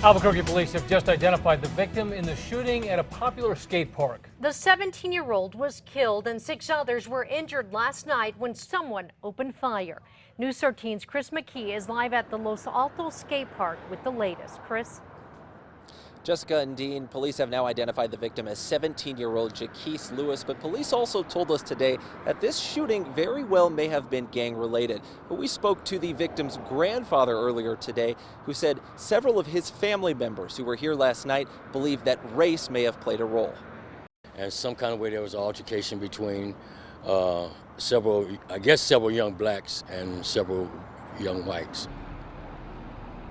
Albuquerque police have just identified the victim in the shooting at a popular skate park. The 17-year-old was killed and 6 others were injured last night when someone opened fire. News 13's Chris McKee is live at the Los Altos Skate Park with the latest. Chris? Jessica and Dean, police have now identified the victim as 17-year-old Jaquise Lewis, but police also told us today that this shooting very well may have been gang-related. But we spoke to the victim's grandfather earlier today, who said several of his family members who were here last night believe that race may have played a role. And some kind of way there was an altercation between several young blacks and several young whites.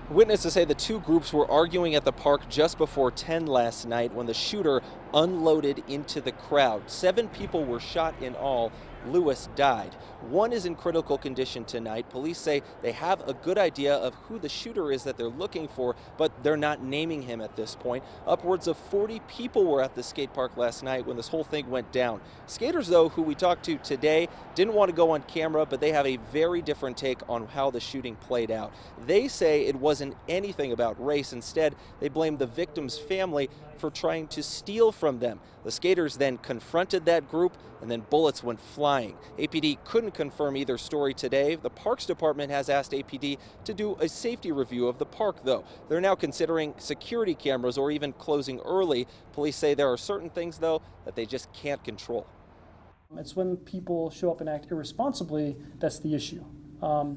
Witnesses say the two groups were arguing at the park just before 10 last night when the shooter unloaded into the crowd. 7 people were shot in all. Lewis died. One is in critical condition tonight. Police say they have a good idea of who the shooter is that they're looking for, but they're not naming him at this point. Upwards of 40 people were at the skate park last night when this whole thing went down. Skaters, though, who we talked to today, didn't want to go on camera, but they have a very different take on how the shooting played out. They say it wasn't anything about race. Instead, they blame the victim's family for trying to steal from them. The skaters then confronted that group, and then bullets went flying. APD couldn't confirm either story today. The Parks Department has asked APD to do a safety review of the park, though. They're now considering security cameras or even closing early. Police say there are certain things, though, that they just can't control. It's when people show up and act irresponsibly that's the issue.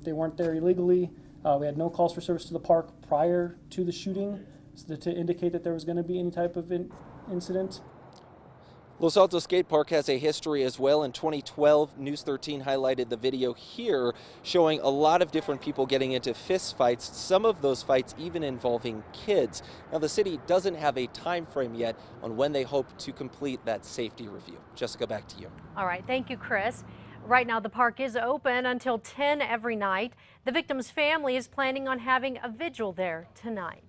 They weren't there illegally. We had no calls for service to the park prior to the shooting to indicate that there was going to be any type of incident. Los Altos Skate Park has a history as well. In 2012, News 13 highlighted the video here showing a lot of different people getting into fist fights, some of those fights even involving kids. Now, the city doesn't have a time frame yet on when they hope to complete that safety review. Jessica, back to you. All right, thank you, Chris. Right now, the park is open until 10 every night. The victim's family is planning on having a vigil there tonight.